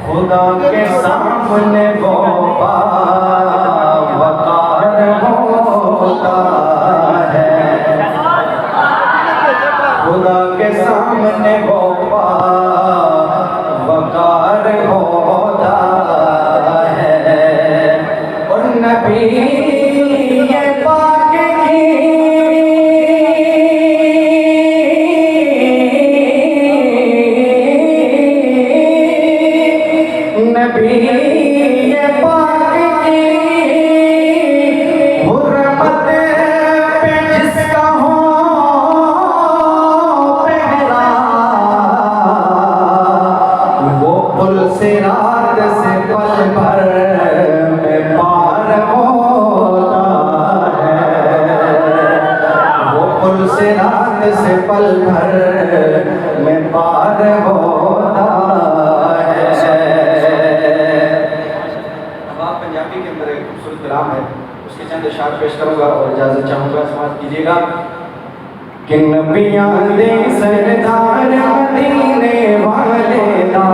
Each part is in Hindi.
खुदा के सामने वो वकार होता है, खुदा के सामने वो वकार होता है। और नबी ये पाक नबी ये पाक की हुर्रमत पे जिसका हो पहरा, वो पुल से रात से पल भर में पार होता है, वो पुल से रात से पल भर में पार होता है। पंजाबी के अंदर एक खूबसूरत कलाम है, उसके चंद अशार पेश करूंगा और इजाजत चाहूंगा, समाप्त कीजिएगा। कि नबियां दे सरदार मदीने वाले दा,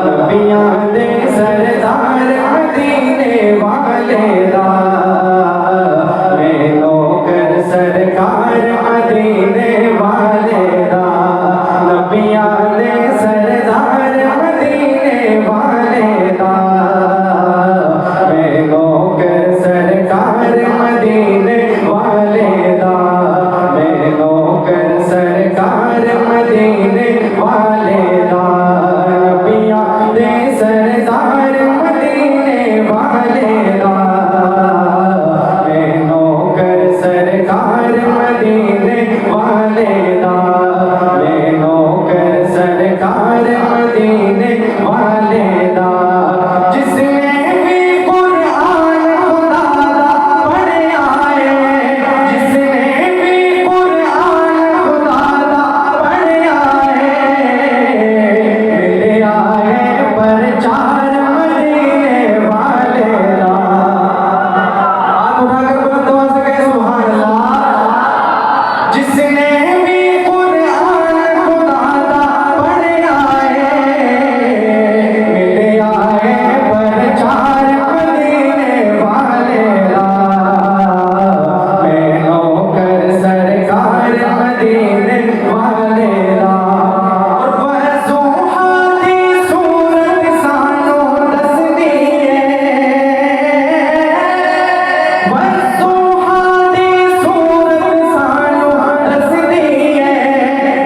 नबियां दे सरदार मदीने वाले दा, मैं नौकर सरकार मदीने वाले दा, नबियां दे सरदार मदीने वाले दा, मदीने वाले दा, मैं नौकर सरकार मदीने वाले दा, नबियां दे सरदार मदीने वाले दा, मैं नौकर सरकार मदीने वाले दा, मैं नौकर सरकार मदीने वाले दा। जिसने भी कुरान खुदा दा पढ़े आए, जिसने भी कुरान खुदा दा पढ़े आए, मिले आए प्रचार मदीने वाले दा। हाथ उठाकर बुलंद आवाज से कहे सुभान अल्लाह। जिसने भी कुरान खुदा दा पढ़े आए, मिले आए प्रचार मदीने वाले दा, मैं नौकर सरकार मदीने वाले दा। और वह सुहानी सूरत सानू दसदी है, वह सुहानी सूरत सानू दसदी है,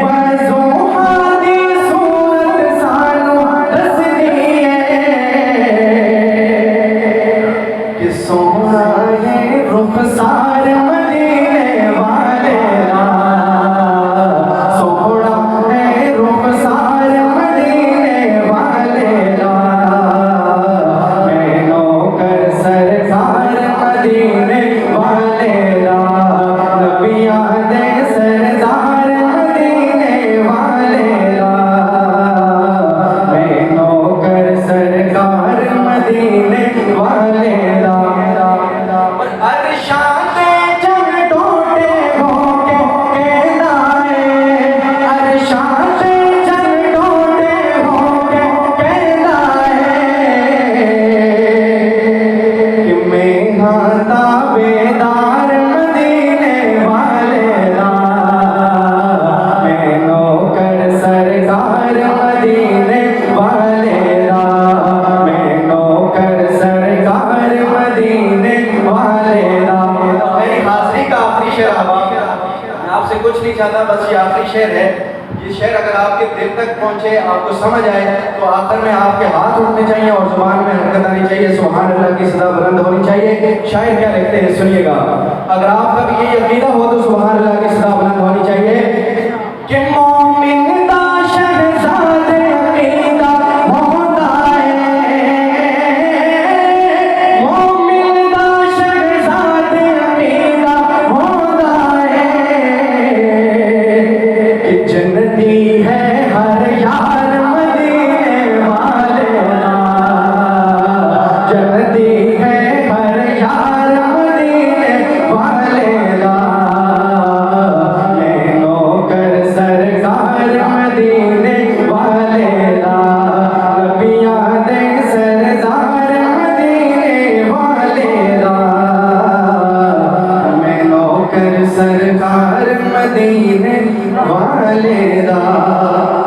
वह सुहानी सूरत सानू दसदी है, कि सोना है रुखसार मदीने वाले दा, सोना है रुखसार मदीने वाले दा, मैं नौकर सरकार मदीने वाले दा, नबियां दे सरदार मदीने वाले दा, मैं नौकर सरकार मदीने वाले दा। और अरशाद जग टोटे होके कहना है, अरशाद जग टोटे होके कहना है, कि मैं हाँ ताबेदार मदीने वाले दा, मैं नौकर सरकार मदीने वाले दा, मैं नौकर सरकार मदीने वाले दा। मेरी हाजिरी का आखिरी शेर आवा, मैं आपसे कुछ नहीं चाहता, बस ये आखिरी शेर है। ये शेर अगर आपके दिल तक पहुंचे, आपको समझ आए, तो आखिर में आपके हाथ उठने चाहिए और जुबान में हरकत आनी चाहिए, सुभान अल्लाह की सदा बुलंद होनी चाहिए। शायर क्या लिखते हैं सुनिएगा। अगर आपका भी ये अकीदा हो तो सुभान अल्लाह की सदा बुलंद होनी चाहिए। कि मोमिन दा शहजादे अकीदा होता है, मोमिन दा शहजादे अकीदा होता है, कि जन्नती है हर यार मदीने वाले दा, जन्नती है हर यार मदीने वाले दा, मैं सरकार मदीने वाले दा।